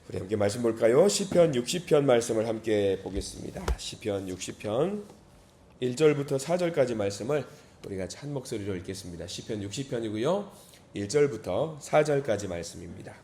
우리 함께 말씀 볼까요? 시편 60편 말씀을 함께 보겠습니다. 시편 60편 1절부터 4절까지 말씀을 우리가 한 목소리로 읽겠습니다. 시편 60편이고요. 1절부터 4절까지 말씀입니다.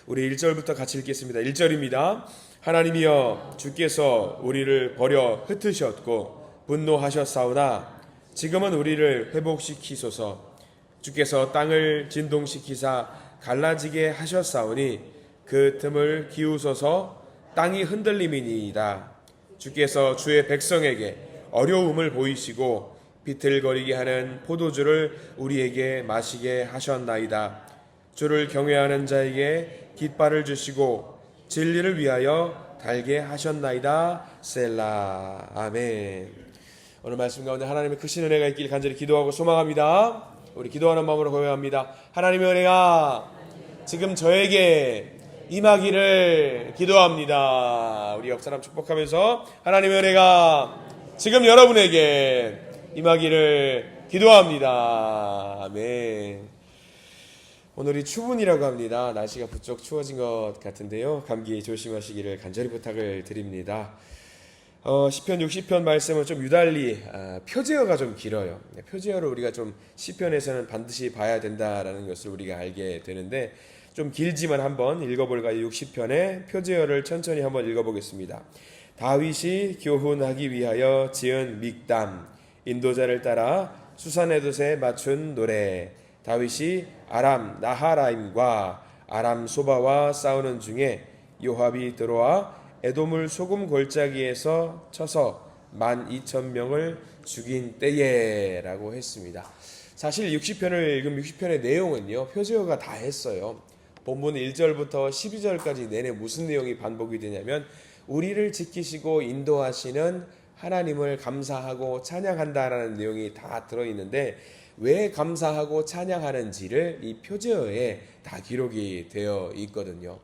우리 1절부터 같이 읽겠습니다. 1절입니다. 하나님이여, 주께서 우리를 버려 흩으셨고 분노하셨사오나 지금은 우리를 회복시키소서. 주께서 땅을 진동시키사 갈라지게 하셨사오니 그 틈을 기우소서. 땅이 흔들림이니이다. 주께서 주의 백성에게 어려움을 보이시고 비틀거리게 하는 포도주를 우리에게 마시게 하셨나이다. 주를 경외하는 자에게 깃발을 주시고 진리를 위하여 달게 하셨나이다. 셀라. 아멘. 오늘 말씀 가운데 하나님의 크신 은혜가 있길 간절히 기도하고 소망합니다. 우리 기도하는 마음으로 고백합니다. 하나님의 은혜가 지금 저에게 임하기를 기도합니다. 우리 옆사람 축복하면서 하나님의 은혜가 지금 여러분에게 임하기를 기도합니다. 아멘. 오늘이 추분이라고 합니다. 날씨가 부쩍 추워진 것 같은데요. 감기 조심하시기를 간절히 부탁을 드립니다. 시편 60편 말씀은 좀 유달리 표제어가 좀 길어요. 표제어를 우리가 좀 시편에서는 반드시 봐야 된다라는 것을 우리가 알게 되는데 좀 길지만 한번 읽어볼까요? 60편의 표제어를 천천히 한번 읽어보겠습니다. 다윗이 교훈하기 위하여 지은 믹담, 인도자를 따라 수산에돛에 맞춘 노래. 다윗이 아람 나하라임과 아람 소바와 싸우는 중에 요압이 들어와 에돔을 소금 골짜기에서 쳐서 12,000명을 죽인 때에 라고 했습니다. 사실 60편을 읽으면 60편의 내용은요, 표제어가 다 했어요. 본문 1절부터 12절까지 내내 무슨 내용이 반복이 되냐면 우리를 지키시고 인도하시는 하나님을 감사하고 찬양한다라는 내용이 다 들어있는데 왜 감사하고 찬양하는지를 이 표제어에 다 기록이 되어 있거든요.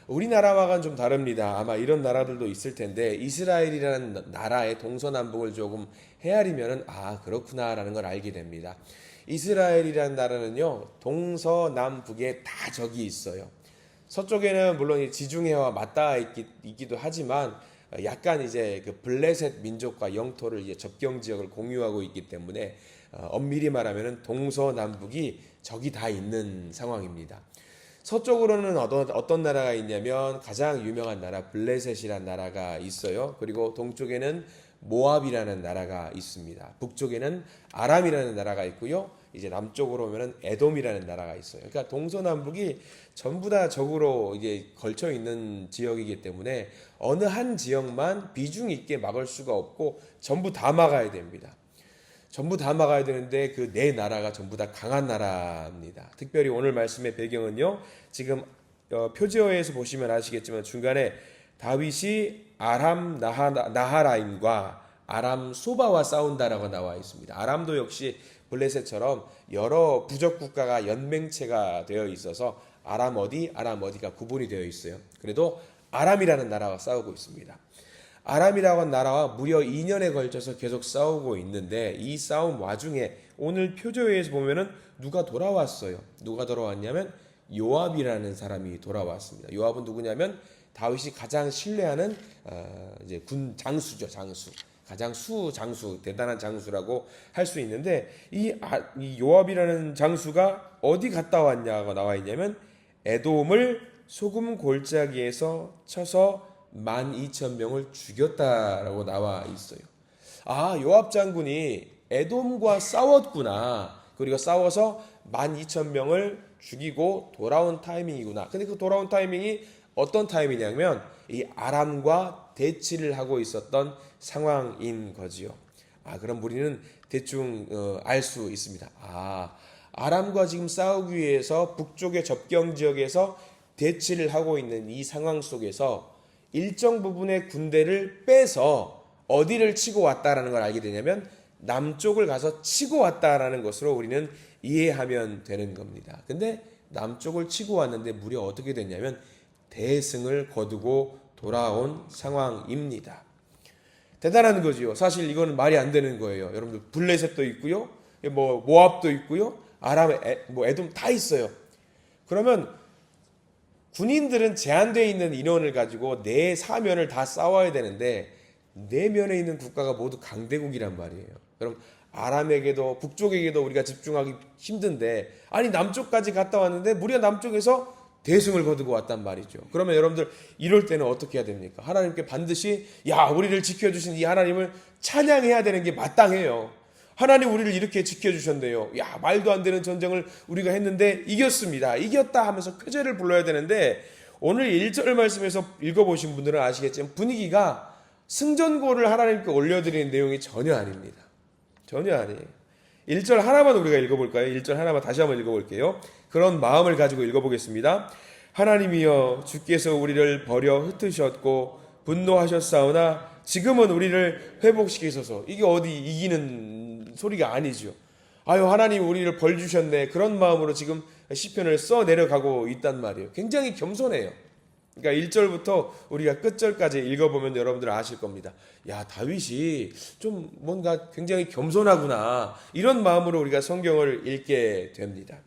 우리나라와는 좀 다릅니다. 아마 이런 나라들도 있을 텐데 이스라엘이라는 나라의 동서남북을 조금 헤아리면 그렇구나라는 걸 알게 됩니다. 이스라엘이라는 나라는요, 동서남북에 다 적이 있어요. 서쪽에는 물론 지중해와 맞닿아 있기도 하지만 약간 이제 그 블레셋 민족과 영토를 이제 접경 지역을 공유하고 있기 때문에 엄밀히 말하면 동서남북이 적이 다 있는 상황입니다. 서쪽으로는 어떤 나라가 있냐면 가장 유명한 나라 블레셋이라는 나라가 있어요. 그리고 동쪽에는 모압이라는 나라가 있습니다. 북쪽에는 아람이라는 나라가 있고요. 이제 남쪽으로 오면은 에돔이라는 나라가 있어요. 그러니까 동서남북이 전부 다 적으로 이제 걸쳐 있는 지역이기 때문에 어느 한 지역만 비중 있게 막을 수가 없고 전부 다 막아야 됩니다. 전부 다 막아야 되는데 그 네 나라가 전부 다 강한 나라입니다. 특별히 오늘 말씀의 배경은요, 지금 표제어에서 보시면 아시겠지만 중간에 다윗이 아람 나하라임과 아람 소바와 싸운다라고 나와 있습니다. 아람도 역시 블레셋처럼 여러 부족 국가가 연맹체가 되어 있어서 아람 어디가 구분이 되어 있어요. 그래도 아람이라는 나라와 싸우고 있습니다. 아람이라고 한 나라와 무려 2년에 걸쳐서 계속 싸우고 있는데 이 싸움 와중에 오늘 표제어에서 보면은 누가 돌아왔어요. 누가 돌아왔냐면 요압이라는 사람이 돌아왔습니다. 요압은 누구냐면 다윗이 가장 신뢰하는 이제 군 장수죠, 장수. 가장 장수, 대단한 장수라고 할 수 있는데 이 요압이라는 장수가 어디 갔다 왔냐가 나와 있냐면 에돔을 소금 골짜기에서 쳐서 12,000명을 죽였다라고 나와 있어요. 요압 장군이 에돔과 싸웠구나. 그리고 싸워서 12,000명을 죽이고 돌아온 타이밍이구나. 근데 그 돌아온 타이밍이 어떤 타이밍이냐면 이 아람과 대치를 하고 있었던 상황인 거지요. 그럼 우리는 대충 알 수 있습니다. 아람과 지금 싸우기 위해서 북쪽의 접경 지역에서 대치를 하고 있는 이 상황 속에서 일정 부분의 군대를 빼서 어디를 치고 왔다라는 걸 알게 되냐면 남쪽을 가서 치고 왔다라는 것으로 우리는 이해하면 되는 겁니다. 근데 남쪽을 치고 왔는데 무려 어떻게 됐냐면 대승을 거두고 돌아온 상황입니다. 대단한 거지요. 사실 이거는 말이 안 되는 거예요. 여러분들 블레셋도 있고요, 모압도 있고요, 아람, 에돔 다 있어요. 그러면 군인들은 제한되어 있는 인원을 가지고 네 사면을 다 싸워야 되는데 네 면에 있는 국가가 모두 강대국이란 말이에요. 그럼 아람에게도 북쪽에게도 우리가 집중하기 힘든데 아니 남쪽까지 갔다 왔는데 무려 남쪽에서 대승을 거두고 왔단 말이죠. 그러면 여러분들 이럴 때는 어떻게 해야 됩니까? 하나님께 반드시 우리를 지켜주신 이 하나님을 찬양해야 되는 게 마땅해요. 하나님 우리를 이렇게 지켜주셨네요. 말도 안 되는 전쟁을 우리가 했는데 이겼습니다. 이겼다 하면서 쾌재를 불러야 되는데 오늘 1절 말씀에서 읽어보신 분들은 아시겠지만 분위기가 승전고를 하나님께 올려드리는 내용이 전혀 아닙니다. 전혀 아니에요. 1절 하나만 우리가 읽어볼까요? 1절 하나만 다시 한번 읽어볼게요. 그런 마음을 가지고 읽어보겠습니다. 하나님이여 주께서 우리를 버려 흩으셨고 분노하셨사오나 지금은 우리를 회복시키소서. 이게 어디 이기는 소리가 아니죠. 하나님 우리를 벌 주셨네. 그런 마음으로 지금 시편을 써 내려가고 있단 말이에요. 굉장히 겸손해요. 그러니까 1절부터 우리가 끝절까지 읽어보면 여러분들 아실 겁니다. 다윗이 좀 뭔가 굉장히 겸손하구나. 이런 마음으로 우리가 성경을 읽게 됩니다.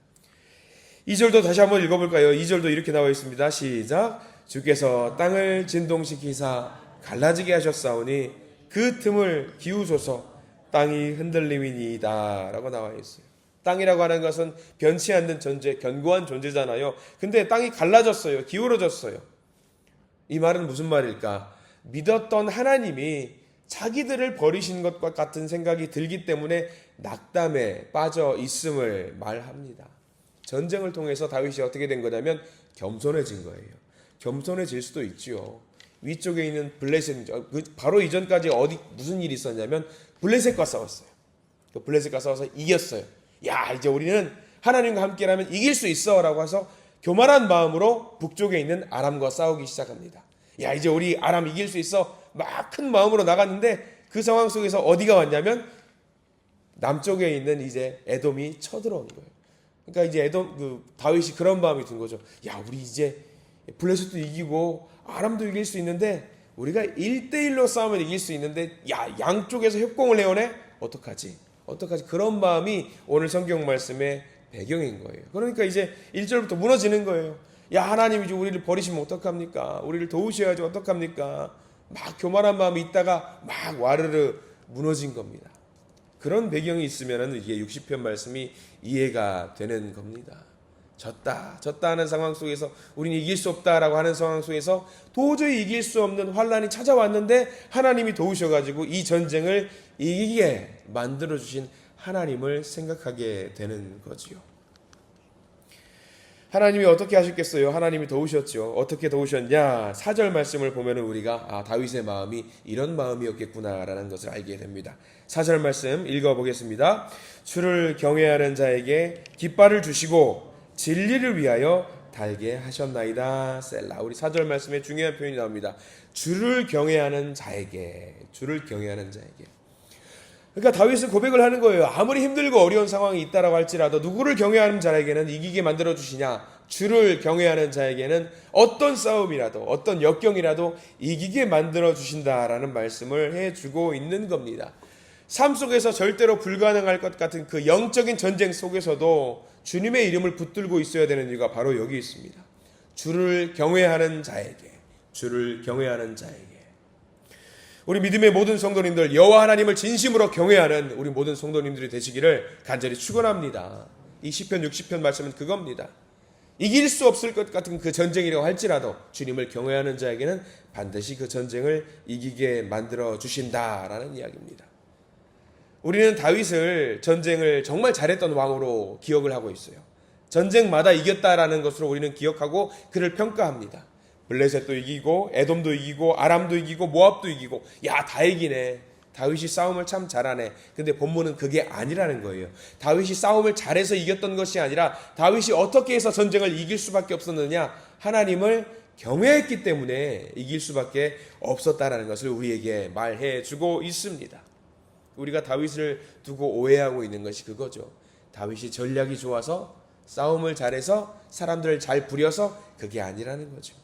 2절도 다시 한번 읽어볼까요? 2절도 이렇게 나와 있습니다. 시작. 주께서 땅을 진동시키사 갈라지게 하셨사오니 그 틈을 기우소서. 땅이 흔들림이니이다 라고 나와 있어요. 땅이라고 하는 것은 변치 않는 존재, 견고한 존재잖아요. 근데 땅이 갈라졌어요. 기울어졌어요. 이 말은 무슨 말일까? 믿었던 하나님이 자기들을 버리신 것과 같은 생각이 들기 때문에 낙담에 빠져 있음을 말합니다. 전쟁을 통해서 다윗이 어떻게 된 거냐면 겸손해진 거예요. 겸손해질 수도 있지요. 위쪽에 있는 블레셋, 바로 이전까지 무슨 일이 있었냐면 블레셋과 싸웠어요. 블레셋과 싸워서 이겼어요. 이제 우리는 하나님과 함께라면 이길 수 있어 라고 해서 교만한 마음으로 북쪽에 있는 아람과 싸우기 시작합니다. 이제 우리 아람 이길 수 있어 막 큰 마음으로 나갔는데 그 상황 속에서 어디가 왔냐면 남쪽에 있는 이제 에돔이 쳐들어온 거예요. 그러니까 이제 다윗이 그런 마음이 든 거죠. 우리 이제 블레셋도 이기고 아람도 이길 수 있는데 우리가 1대1로 싸우면 이길 수 있는데 양쪽에서 협공을 해오네? 어떡하지? 그런 마음이 오늘 성경 말씀의 배경인 거예요. 그러니까 이제 1절부터 무너지는 거예요. 하나님이 이제 우리를 버리시면 어떡합니까? 우리를 도우셔야지 어떡합니까? 막 교만한 마음이 있다가 막 와르르 무너진 겁니다. 그런 배경이 있으면 이게 60편 말씀이 이해가 되는 겁니다. 졌다 하는 상황 속에서 우리는 이길 수 없다라고 하는 상황 속에서 도저히 이길 수 없는 환란이 찾아왔는데 하나님이 도우셔가지고 이 전쟁을 이기게 만들어주신 하나님을 생각하게 되는 거지요. 하나님이 어떻게 하셨겠어요? 하나님이 도우셨죠. 어떻게 도우셨냐? 4절 말씀을 보면 우리가 다윗의 마음이 이런 마음이었겠구나라는 것을 알게 됩니다. 4절 말씀 읽어보겠습니다. 주를 경외하는 자에게 깃발을 주시고 진리를 위하여 달게 하셨나이다. 셀라. 우리 4절 말씀에 중요한 표현이 나옵니다. 주를 경외하는 자에게. 그러니까 다윗은 고백을 하는 거예요. 아무리 힘들고 어려운 상황이 있다라고 할지라도 누구를 경외하는 자에게는 이기게 만들어 주시냐? 주를 경외하는 자에게는 어떤 싸움이라도 어떤 역경이라도 이기게 만들어 주신다라는 말씀을 해주고 있는 겁니다. 삶 속에서 절대로 불가능할 것 같은 그 영적인 전쟁 속에서도 주님의 이름을 붙들고 있어야 되는 이유가 바로 여기 있습니다. 주를 경외하는 자에게. 우리 믿음의 모든 성도님들, 여호와 하나님을 진심으로 경외하는 우리 모든 성도님들이 되시기를 간절히 축원합니다. 이 시편 60편 말씀은 그겁니다. 이길 수 없을 것 같은 그 전쟁이라고 할지라도 주님을 경외하는 자에게는 반드시 그 전쟁을 이기게 만들어 주신다라는 이야기입니다. 우리는 다윗을 전쟁을 정말 잘했던 왕으로 기억을 하고 있어요. 전쟁마다 이겼다라는 것으로 우리는 기억하고 그를 평가합니다. 블레셋도 이기고 에돔도 이기고 아람도 이기고 모압도 이기고 다 이기네. 다윗이 싸움을 참 잘하네. 근데 본문은 그게 아니라는 거예요. 다윗이 싸움을 잘해서 이겼던 것이 아니라 다윗이 어떻게 해서 전쟁을 이길 수밖에 없었느냐? 하나님을 경외했기 때문에 이길 수밖에 없었다라는 것을 우리에게 말해주고 있습니다. 우리가 다윗을 두고 오해하고 있는 것이 그거죠. 다윗이 전략이 좋아서 싸움을 잘해서 사람들을 잘 부려서 그게 아니라는 거죠.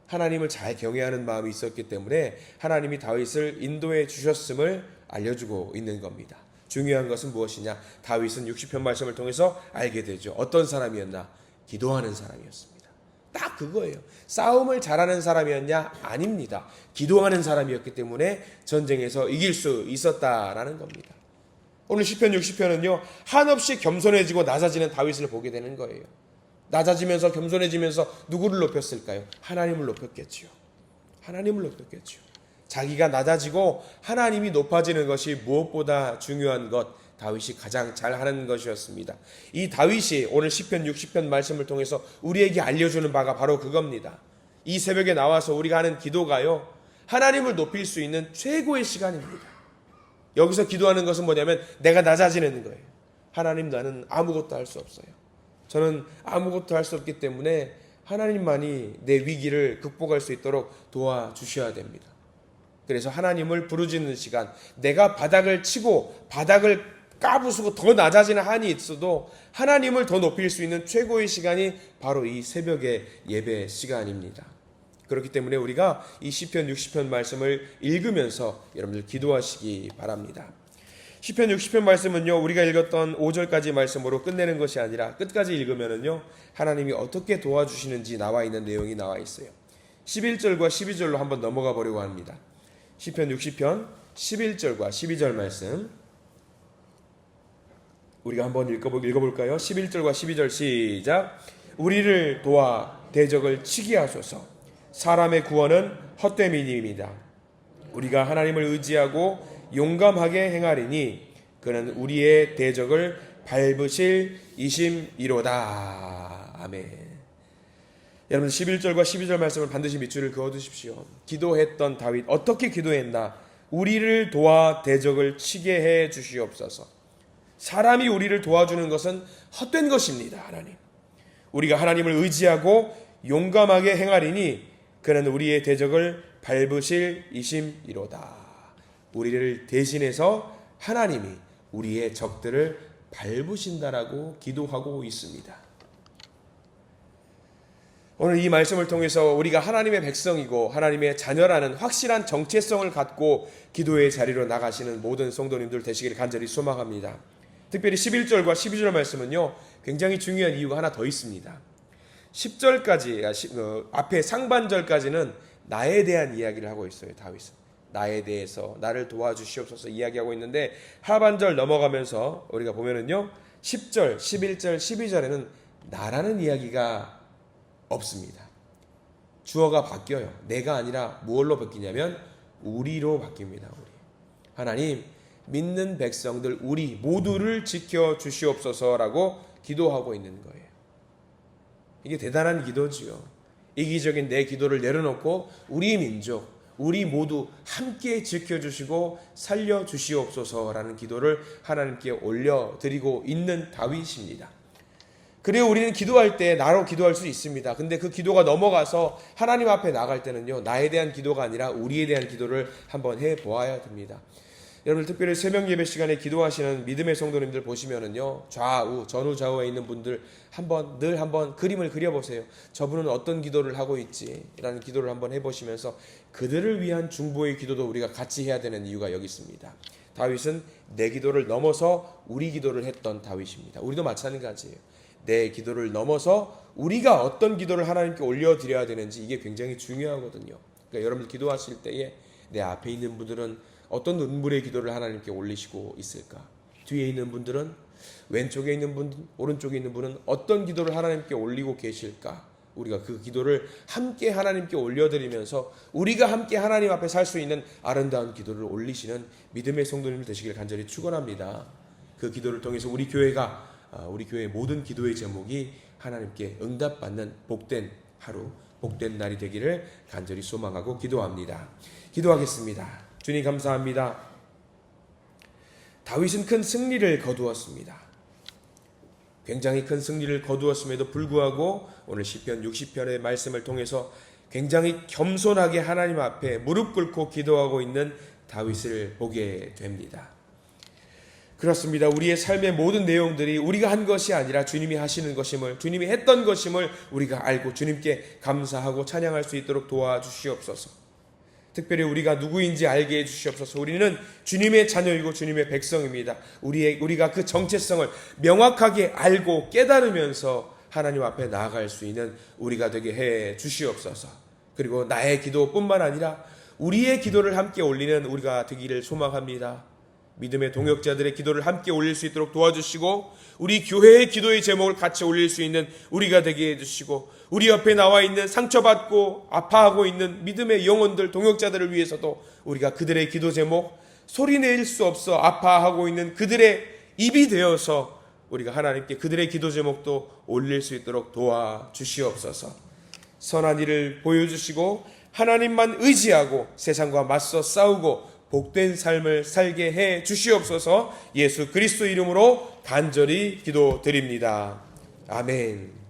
하나님을 잘 경외하는 마음이 있었기 때문에 하나님이 다윗을 인도해 주셨음을 알려주고 있는 겁니다. 중요한 것은 무엇이냐? 다윗은 60편 말씀을 통해서 알게 되죠. 어떤 사람이었나? 기도하는 사람이었습니다. 딱 딱 그거예요. 싸움을 잘하는 사람이었냐? 아닙니다. 기도하는 사람이었기 때문에 전쟁에서 이길 수 있었다라는 겁니다. 오늘 시편 60편은요, 한없이 겸손해지고 낮아지는 다윗을 보게 되는 거예요. 낮아지면서 겸손해지면서 누구를 높였을까요? 하나님을 높였겠지요. 하나님을 높였겠지요. 자기가 낮아지고 하나님이 높아지는 것이 무엇보다 중요한 것, 다윗이 가장 잘하는 것이었습니다. 이 다윗이 오늘 시편 60편 말씀을 통해서 우리에게 알려주는 바가 바로 그겁니다. 이 새벽에 나와서 우리가 하는 기도가요, 하나님을 높일 수 있는 최고의 시간입니다. 여기서 기도하는 것은 뭐냐면 내가 낮아지는 거예요. 하나님, 나는 아무것도 할 수 없어요. 저는 아무것도 할 수 없기 때문에 하나님만이 내 위기를 극복할 수 있도록 도와주셔야 됩니다. 그래서 하나님을 부르짖는 시간, 내가 바닥을 치고 바닥을 까부수고 더 낮아지는 한이 있어도 하나님을 더 높일 수 있는 최고의 시간이 바로 이 새벽의 예배 시간입니다. 그렇기 때문에 우리가 이 시편 60편 말씀을 읽으면서 여러분들 기도하시기 바랍니다. 시편 60편 말씀은요, 우리가 읽었던 5절까지 말씀으로 끝내는 것이 아니라 끝까지 읽으면은요, 하나님이 어떻게 도와주시는지 나와 있는 내용이 나와 있어요. 11절과 12절로 한번 넘어가 보려고 합니다. 시편 60편 11절과 12절 말씀 우리가 한번 읽어볼까요? 11절과 12절 시작. 우리를 도와 대적을 치게 하소서. 사람의 구원은 헛됨이니이다. 우리가 하나님을 의지하고 용감하게 행하리니 그는 우리의 대적을 밟으실 이심이로다. 아멘. 여러분 11절과 12절 말씀을 반드시 밑줄을 그어두십시오. 기도했던 다윗 어떻게 기도했나? 우리를 도와 대적을 치게 해 주시옵소서. 사람이 우리를 도와주는 것은 헛된 것입니다. 하나님, 우리가 하나님을 의지하고 용감하게 행하리니 그는 우리의 대적을 밟으실 이심이로다. 우리를 대신해서 하나님이 우리의 적들을 밟으신다라고 기도하고 있습니다. 오늘 이 말씀을 통해서 우리가 하나님의 백성이고 하나님의 자녀라는 확실한 정체성을 갖고 기도의 자리로 나가시는 모든 성도님들 되시기를 간절히 소망합니다. 특별히 11절과 12절 말씀은요, 굉장히 중요한 이유가 하나 더 있습니다. 10절까지, 앞에 상반절까지는 나에 대한 이야기를 하고 있어요. 다윗은 나에 대해서 나를 도와주시옵소서 이야기하고 있는데, 하반절 넘어가면서 우리가 보면은요, 10절, 11절, 12절에는 나라는 이야기가 없습니다. 주어가 바뀌어요. 내가 아니라 무엇로 바뀌냐면 우리로 바뀝니다. 우리. 하나님, 믿는 백성들 우리 모두를 지켜 주시옵소서라고 기도하고 있는 거예요. 이게 대단한 기도지요. 이기적인 내 기도를 내려놓고 우리 민족, 우리 모두 함께 지켜주시고 살려주시옵소서라는 기도를 하나님께 올려드리고 있는 다윗입니다. 그래요, 우리는 기도할 때 나로 기도할 수 있습니다. 근데 그 기도가 넘어가서 하나님 앞에 나갈 때는요, 나에 대한 기도가 아니라 우리에 대한 기도를 한번 해보아야 됩니다. 여러분, 특별히 새벽 예배 시간에 기도하시는 믿음의 성도님들 보시면은요, 좌우, 전후좌우에 있는 분들 늘 한번 그림을 그려보세요. 저분은 어떤 기도를 하고 있지? 라는 기도를 한번 해보시면서 그들을 위한 중보의 기도도 우리가 같이 해야 되는 이유가 여기 있습니다. 다윗은 내 기도를 넘어서 우리 기도를 했던 다윗입니다. 우리도 마찬가지예요. 내 기도를 넘어서 우리가 어떤 기도를 하나님께 올려드려야 되는지 이게 굉장히 중요하거든요. 그러니까 여러분들 기도하실 때에 내 앞에 있는 분들은 어떤 눈물의 기도를 하나님께 올리시고 있을까? 뒤에 있는 분들은, 왼쪽에 있는 분, 오른쪽에 있는 분은 어떤 기도를 하나님께 올리고 계실까? 우리가 그 기도를 함께 하나님께 올려드리면서 우리가 함께 하나님 앞에 살 수 있는 아름다운 기도를 올리시는 믿음의 성도님들 되시길 간절히 축원합니다. 그 기도를 통해서 우리 교회의 모든 기도의 제목이 하나님께 응답받는 복된 하루, 복된 날이 되기를 간절히 소망하고 기도합니다. 기도하겠습니다. 주님 감사합니다. 다윗은 큰 승리를 거두었습니다. 굉장히 큰 승리를 거두었음에도 불구하고 오늘 시편 60편의 말씀을 통해서 굉장히 겸손하게 하나님 앞에 무릎 꿇고 기도하고 있는 다윗을 보게 됩니다. 그렇습니다. 우리의 삶의 모든 내용들이 우리가 한 것이 아니라 주님이 하시는 것임을, 주님이 했던 것임을 우리가 알고 주님께 감사하고 찬양할 수 있도록 도와주시옵소서. 특별히 우리가 누구인지 알게 해주시옵소서. 우리는 주님의 자녀이고 주님의 백성입니다. 우리가 그 정체성을 명확하게 알고 깨달으면서 하나님 앞에 나아갈 수 있는 우리가 되게 해 주시옵소서. 그리고 나의 기도뿐만 아니라 우리의 기도를 함께 올리는 우리가 되기를 소망합니다. 믿음의 동역자들의 기도를 함께 올릴 수 있도록 도와주시고, 우리 교회의 기도의 제목을 같이 올릴 수 있는 우리가 되게 해주시고, 우리 옆에 나와 있는 상처받고 아파하고 있는 믿음의 영혼들, 동역자들을 위해서도 우리가 그들의 기도 제목, 소리낼 수 없어 아파하고 있는 그들의 입이 되어서 우리가 하나님께 그들의 기도 제목도 올릴 수 있도록 도와주시옵소서. 선한 일을 보여주시고 하나님만 의지하고 세상과 맞서 싸우고 복된 삶을 살게 해 주시옵소서. 예수 그리스도 이름으로 간절히 기도드립니다. 아멘.